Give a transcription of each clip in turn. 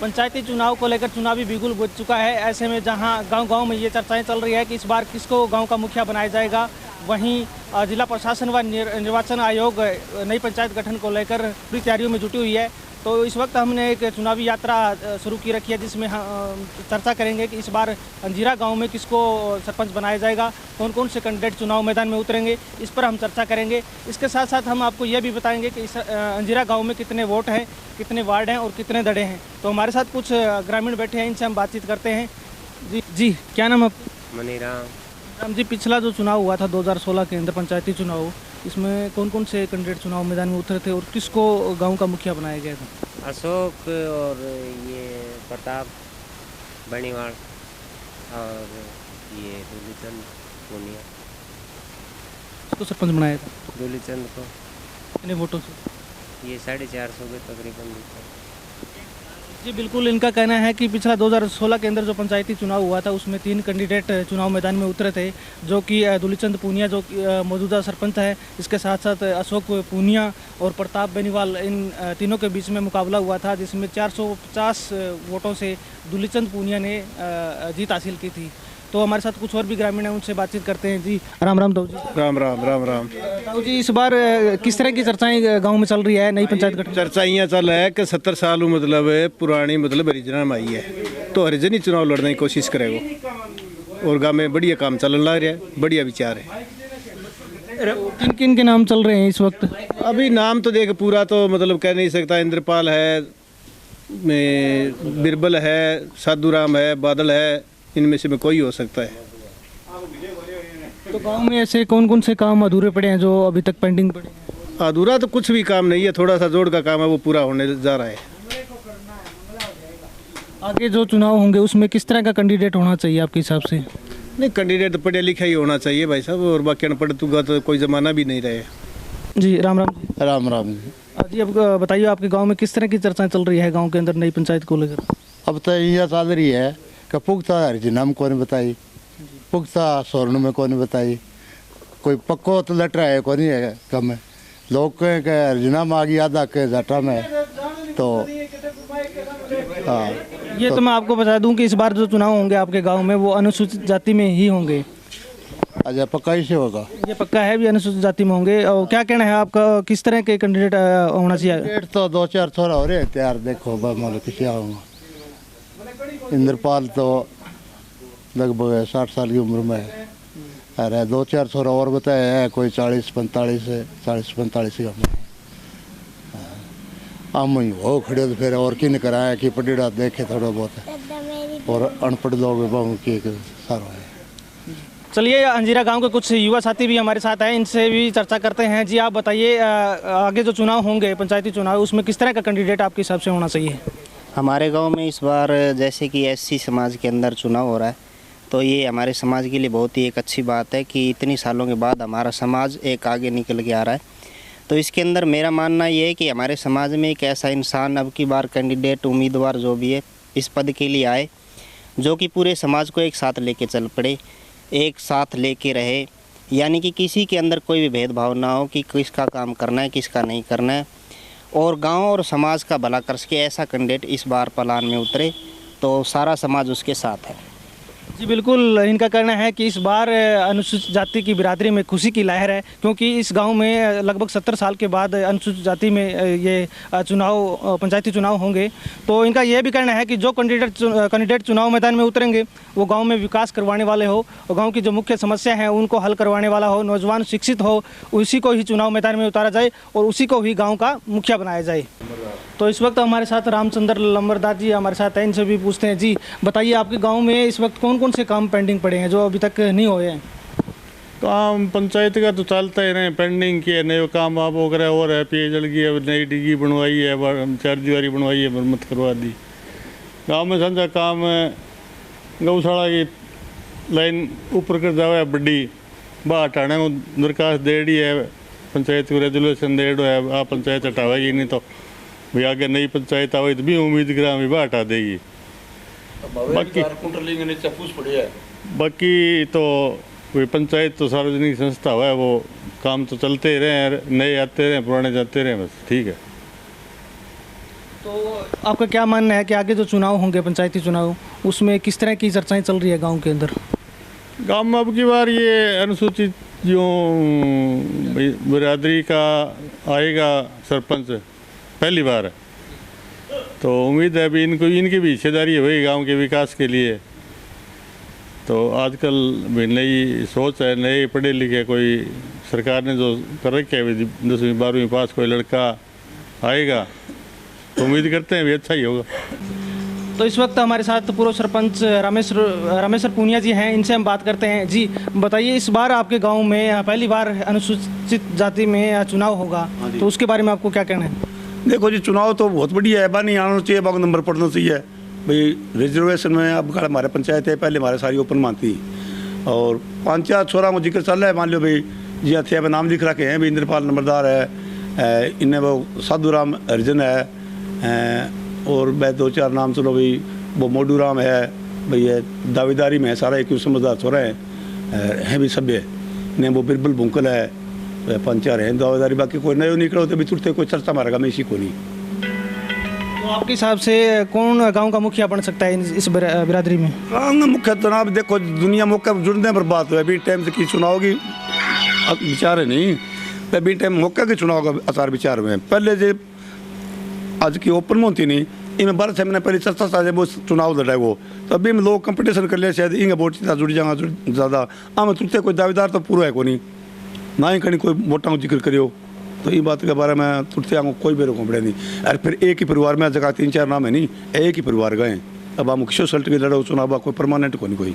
पंचायती चुनाव को लेकर चुनावी बिगुल बज चुका है। ऐसे में जहां गांव-गांव में ये चर्चाएं चल रही है कि इस बार किसको गांव का मुखिया बनाया जाएगा, वहीं जिला प्रशासन व निर्वाचन आयोग नई पंचायत गठन को लेकर पूरी तैयारियों में जुटी हुई है। तो इस वक्त हमने एक चुनावी यात्रा शुरू की रखी है, जिसमें हम चर्चा करेंगे कि इस बार अंजीरा गांव में किसको सरपंच बनाया जाएगा, कौन कौन से कैंडिडेट चुनाव मैदान में उतरेंगे, इस पर हम चर्चा करेंगे। इसके साथ साथ हम आपको यह भी बताएंगे कि इस अंजीरा गांव में कितने वोट हैं, कितने वार्ड हैं और कितने दड़े हैं। तो हमारे साथ कुछ ग्रामीण बैठे हैं, इनसे हम बातचीत करते हैं। जी क्या नाम है? मनीराम जी, पिछला जो चुनाव हुआ था 2016 के अंदर पंचायती चुनाव, इसमें कौन कौन से कैंडिडेट चुनाव मैदान में उतरे थे और किसको गांव का मुखिया बनाया गया था? अशोक और ये प्रताप बनीवाल और ये दूलीचंद पूनिया। किसको सरपंच बनाया था? दूलीचंद को। कितने वोटों से? ये 450 के तकरीबन जीता। जी बिल्कुल, इनका कहना है कि पिछला 2016 के अंदर जो पंचायती चुनाव हुआ था उसमें 3 कैंडिडेट चुनाव मैदान में उतरे थे, जो कि दूलीचंद पूनिया जो मौजूदा सरपंच है, इसके साथ साथ अशोक पूनिया और प्रताप बेनीवाल, इन तीनों के बीच में मुकाबला हुआ था, जिसमें 450 वोटों से दूलीचंद पूनिया ने जीत हासिल की थी। तो हमारे साथ कुछ और भी ग्रामीण हैं, उनसे बातचीत करते हैं। जी राम राम दाऊ जी। राम राम राम राम दाऊ जी, इस बार किस तरह की चर्चाएं गांव में चल रही है नई पंचायत गठन? चर्चा यहाँ चल है कि 70 साल मतलब पुरानी मतलब हरिजन में आई है, तो हरिजन ही चुनाव लड़ने की कोशिश करेगा और गाँव में बढ़िया काम चलने लग रहा है, बढ़िया विचार है। किन किन के नाम चल रहे हैं इस वक्त? अभी नाम तो देख पूरा तो मतलब कह नहीं सकता। इंद्रपाल है, बिरबल है, साधु राम है, बादल है, इनमें से में कोई हो सकता है। तो गांव में ऐसे कौन कौन से काम अधूरे पड़े हैं जो अभी तक पेंडिंग पड़े हैं? अधूरा तो कुछ भी काम नहीं है, थोड़ा सा जोड़ का काम है, वो पूरा होने जा रहा है। आगे जो चुनाव होंगे उसमें किस तरह का कैंडिडेट होना चाहिए आपके हिसाब से? नहीं, कैंडिडेट तो पढ़े लिखा ही होना चाहिए भाई साहब, और बाकी अनपढ़ तो कोई ज़माना भी नहीं रहे। जी राम राम जी। राम राम जी, अब बताइए आपके गांव में किस तरह की चर्चाएं चल रही है गांव के अंदर नई पंचायत को लेकर? अब तो यह चल रही है कि पुख्ता हरिजना में कौन बताई, पुख्ता स्वर्ण में कौन बताई, कोई पक्को तो लट रहा है कौन है कम है। लोग कहें कि हरिजना में आ गई आधा के जाटा में, तो हाँ। ये तो मैं आपको बता दूं कि इस बार जो चुनाव होंगे आपके गांव में वो अनुसूचित जाति में ही होंगे। अच्छा, पक्का ही से होगा? ये पक्का है भी अनुसूचित जाति में होंगे। और क्या कहना है आपका, किस तरह के कैंडिडेट होना चाहिए? कैंडिडेट तो 2-4 थोड़ा हो रहे हैं तैयार, देखो मान लो किसी आऊँगा। इंद्रपाल तो लगभग 60 साल की उम्र में है, अरे 2-4 थोड़ा और बताया है, कोई 40-45 का में। हम ही हो खड़े तो फिर और किन कराया कि पढ़ेड़ा देखे थोड़ा बहुत, और अनपढ़ लोग की सारा है। चलिए, अंजीरा गांव के कुछ युवा साथी भी हमारे साथ हैं, इनसे भी चर्चा करते हैं। जी आप बताइए, आगे जो चुनाव होंगे पंचायती चुनाव, उसमें किस तरह का कैंडिडेट आपके हिसाब से होना चाहिए? हमारे गांव में इस बार जैसे कि एससी समाज के अंदर चुनाव हो रहा है, तो ये हमारे समाज के लिए बहुत ही एक अच्छी बात है कि इतनी सालों के बाद हमारा समाज एक आगे निकल के आ रहा है। तो इसके अंदर मेरा मानना ये है कि हमारे समाज में एक ऐसा इंसान अब की बार कैंडिडेट उम्मीदवार जो भी है इस पद के लिए आए, जो कि पूरे समाज को एक साथ लेके चल पड़े, एक साथ लेके रहे, यानी कि किसी के अंदर कोई भी भेदभाव ना हो कि किसका काम करना है किसका नहीं करना है, और गांव और समाज का भला कर सके ऐसा कैंडिडेट इस बार पलान में उतरे, तो सारा समाज उसके साथ है। जी बिल्कुल, इनका कहना है कि इस बार अनुसूचित जाति की बिरादरी में खुशी की लहर है, क्योंकि इस गांव में लगभग 70 साल के बाद अनुसूचित जाति में ये चुनाव पंचायती चुनाव होंगे। तो इनका यह भी कहना है कि जो कैंडिडेट चुनाव मैदान में उतरेंगे वो गांव में विकास करवाने वाले हो, और गांव की जो मुख्य समस्या हैं उनको हल करवाने वाला हो, नौजवान शिक्षित हो, उसी को ही चुनाव मैदान में उतारा जाए और उसी को ही गाँव का मुखिया बनाया जाए। तो इस वक्त हमारे साथ रामचंद्र लंबरदार जी हमारे साथ हैं, इनसे भी पूछते हैं। जी बताइए, आपके गांव में इस वक्त कौन कौन से काम पेंडिंग पड़े हैं जो अभी तक नहीं हुए हैं? काम पंचायत का तो चलता ही रहे, पेंडिंग के नए काम आप वगैरह और है, पेयजल की अब नई डिग्गी बनवाई है, 4 दीवारी बनवाई है, मरम्मत करवा दी। गाँव में समझा काम गौशाला की लाइन ऊपर कर जावा है बड्डी, बाहर हटाने को दरखास्त दे दी है पंचायत को, रेजोल्यूशन दे दो है, आप पंचायत हटावेगी नहीं तो भाई आगे नई पंचायत आवे तो भी उम्मीद करा भी बाहर हटा देगी। बाकी तो कोई पंचायत तो सार्वजनिक संस्था है, वो काम तो चलते रहे, नए आते रहे पुराने जाते रहे, बस ठीक है। तो आपका क्या मानना है कि आगे जो चुनाव होंगे, पंचायती चुनाव, उसमें किस तरह की चर्चाएं चल रही है गांव के अंदर? गांव में अब की बार ये अनुसूचित जो बिरादरी का आएगा सरपंच, पहली बार है, तो उम्मीद है अभी इनकी भी हिस्सेदारी हुई गांव के विकास के लिए। तो आजकल भी नई सोच है, नए पढ़े लिखे कोई सरकार ने जो कर रखे है, 10वीं 12वीं पास कोई लड़का आएगा तो उम्मीद करते हैं भी अच्छा ही होगा। तो इस वक्त हमारे साथ पूर्व सरपंच रामेश्वर पूनिया जी हैं, इनसे हम बात करते हैं। जी बताइए, इस बार आपके गांव में पहली बार अनुसूचित जाति में चुनाव होगा, तो उसके बारे में आपको क्या कहना है? देखो जी, चुनाव तो बहुत बढ़िया है, बानी आना चाहिए, बाग नंबर पड़ना चाहिए भाई। रिजर्वेशन में अब हमारे पंचायत है, पहले हमारे सारी ओपन मानती, और 5-4 छोरा में जिक्र चल रहा है। मान लो भाई जी थे नाम लिख रखे हैं, भाई इंद्रपाल नंबरदार है, इन्हें वो साधुराम हरिजन है, और मैं 2-4 नाम चलो भाई, वो मोडू राम है भाई, दावेदारी में है सारा, एक समझदार छोरा है भी सभ्य ने, वो बिरबल भूंकल है, 5-4 हैं दावेदारी, बाकी कोई नए निकलो तो भी तुरते कोई चर्चा मारेगा मैं इसी को नहीं। तो आपके हिसाब से कौन गांव का मुखिया बन सकता है इस बिरादरी में? गाँव का मुखिया जनाब देखो, दुनिया मौके पर जुड़ने पर बात हुई, अभी टाइम से की चुनाव की विचार है नहीं, अभी टाइम मौके के चुनाव का आचार विचार हुए। पहले जो आज की ओपन में होती नहीं, इनमें 12 महीने पहले चर्चा साझे वो चुनाव लड़ा है वो, तो अभी में लोग कंपटीशन कर लिया, शायद इनका वोट जुड़ जाएगा ज़्यादा। आम तुरते कोई दावेदार तो पूरा है को नहीं, ना ही कहीं कोई वोटा का जिक्र करियो, तो ये बात के बारे में तुरते आगे कोई बेरो कंपड़े नहीं। अरे फिर एक ही परिवार में जगह 3-4 नाम है नहीं, एक ही परिवार गए, अब हम किशोर सल्ट के लड़ो चुनाव, कोई परमानेंट को नहीं कोई।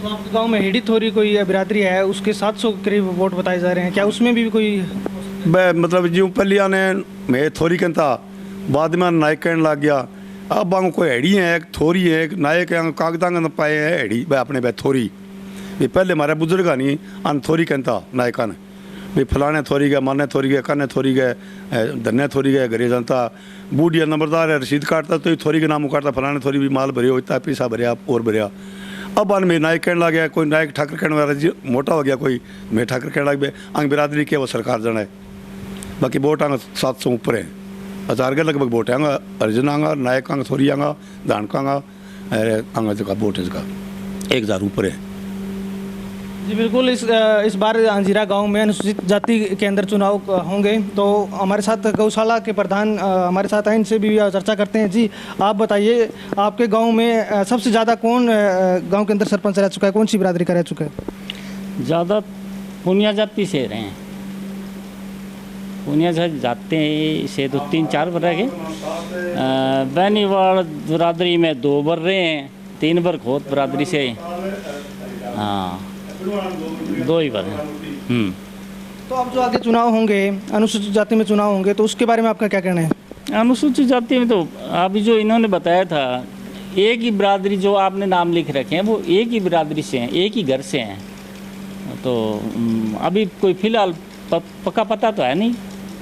तो आपके गांव में हेडी थोरी कोई बिरादरी है, उसके 700 के करीब वोट बताए जा रहे हैं, क्या उसमें भी कोई? मतलब जो पहले आने मैं थोड़ी कहता, बाद में नायक कहने लग गया, अब आंगो कोई हेड़ी है, एक थोरी है, एक नायक है, कागदा पाए है हेड़ी भाई अपने भाई थोरी भी। पहले हमारे बुजुर्ग नहीं अन थोरी कहता नायका ने भाई, फलाने थोरी गए, माने थोरी गए, कन्ने थोरी गए, धन्य थोरी गए, घरे जनता बूढ़िया नंबरदार है, रसीद काटता तो थोरी के नाम काटता, फलाने थोरी भी माल भरियो, इतना पैसा भरिया और भरिया। अब अन में नायक कहने लग गया, कोई नायक ठाकर कहने वाला जी मोटा हो गया, कोई मैं ठाकर कहने लग गया। अंग बिरादरी की वो सरकार जाना है, बाकी वोट आंगा 700 ऊपर है, 1000 के लगभग वोट आएगा, अर्जुन आंगा, नायक आंगा, थोड़ी आंगा, धान का आंगा जगह वोट है इसका 1000 ऊपर है। जी बिल्कुल, इस बार अंजीरा गांव में अनुसूचित जाति के अंदर चुनाव होंगे, तो हमारे साथ गौशाला के प्रधान हमारे साथ हैं, इनसे भी चर्चा करते हैं। जी आप बताइए, आपके गांव में सबसे ज़्यादा कौन गांव के अंदर सरपंच रह चुका है, कौन सी बिरादरी का रह चुका है? ज़्यादा पुनिया जाति से रहे हैं, पुनिया जाते से तो 3-4 बार रहे, बैनीवाड़ बिरादरी में 2 बार रहे हैं, 3 बार खोत बिरादरी से, हाँ 2 ही बार हैं। तो अब जो आगे चुनाव होंगे, अनुसूचित जाति में चुनाव होंगे, तो उसके बारे में आपका क्या कहना है? अनुसूचित जाति में तो अभी जो इन्होंने बताया था, एक ही बिरादरी जो आपने नाम लिख रखे हैं वो एक ही बिरादरी से हैं, एक ही घर से हैं, तो अभी कोई फिलहाल पक्का पता तो है नहीं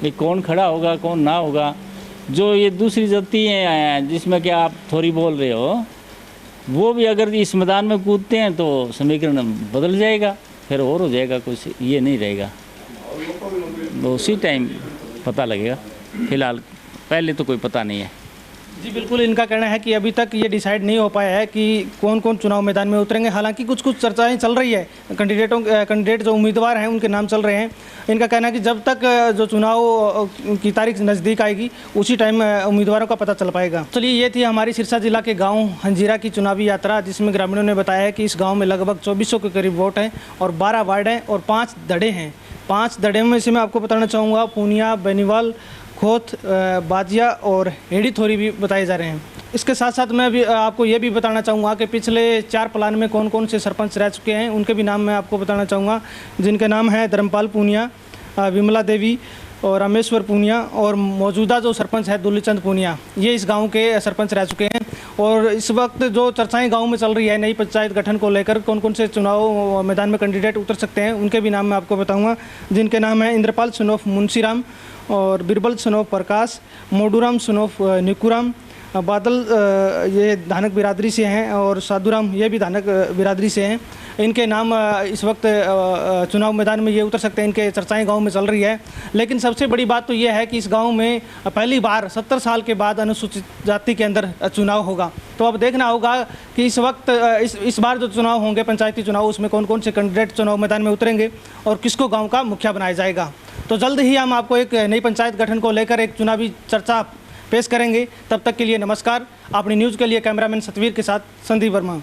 कि कौन खड़ा होगा कौन ना होगा। जो ये दूसरी जाति हैं जिसमें कि आप थोड़ी बोल रहे हो, वो भी अगर इस मैदान में कूदते हैं तो समीकरण बदल जाएगा, फिर और हो जाएगा, कुछ ये नहीं रहेगा, तो उसी टाइम पता लगेगा, फिलहाल पहले तो कोई पता नहीं है। जी बिल्कुल, इनका कहना है कि अभी तक ये डिसाइड नहीं हो पाया है कि कौन कौन चुनाव मैदान में उतरेंगे। हालांकि कुछ चर्चाएं चल रही है, कैंडिडेट जो उम्मीदवार हैं उनके नाम चल रहे हैं। इनका कहना है कि जब तक जो चुनाव की तारीख नज़दीक आएगी उसी टाइम उम्मीदवारों का पता चल पाएगा। चलिए, ये थी हमारी सिरसा जिला के गाँव हंजीरा की चुनावी यात्रा, जिसमें ग्रामीणों ने बताया है कि इस गाँव में लगभग 2400 के करीब वोट हैं और 12 वार्ड हैं और 5 दड़े हैं। 5 दड़े में से मैं आपको बताना चाहूँगा पूनिया, बेनीवाल, खोत, बाजिया और हेड़ी थोरी भी बताए जा रहे हैं। इसके साथ साथ मैं भी आपको ये भी बताना चाहूँगा कि पिछले 4 प्लान में कौन कौन से सरपंच रह चुके हैं, उनके भी नाम मैं आपको बताना चाहूँगा, जिनके नाम हैं धर्मपाल पूनिया, विमला देवी और रामेश्वर पूनिया, और मौजूदा जो सरपंच है दुल्लीचंद पूनिया, ये इस गांव के सरपंच रह चुके हैं। और इस वक्त जो चर्चाएं गांव में चल रही है नई पंचायत गठन को लेकर, कौन कौन से चुनाव मैदान में कैंडिडेट उतर सकते हैं, उनके भी नाम मैं आपको बताऊँगा, जिनके नाम हैं इंद्रपाल सन ऑफ मुंशीराम और Birbal son of Prakash, Moduram son of Nikuram, Badal ये धानक बिरादरी से हैं और साधुराम ये भी धानक बिरादरी से हैं। इनके नाम इस वक्त चुनाव मैदान में ये उतर सकते हैं, इनके चर्चाएं गांव में चल रही है। लेकिन सबसे बड़ी बात तो ये है कि इस गांव में पहली बार 70 साल के बाद अनुसूचित जाति के अंदर चुनाव होगा। तो अब देखना होगा कि इस वक्त इस बार जो चुनाव होंगे पंचायती चुनाव, उसमें कौन कौन से कैंडिडेट चुनाव मैदान में उतरेंगे और किसको गाँव का मुखिया बनाया जाएगा। तो जल्द ही हम आपको एक नई पंचायत गठन को लेकर एक चुनावी चर्चा पेश करेंगे। तब तक के लिए नमस्कार। अपनी न्यूज़ के लिए कैमरामैन सतवीर के साथ संदीप वर्मा।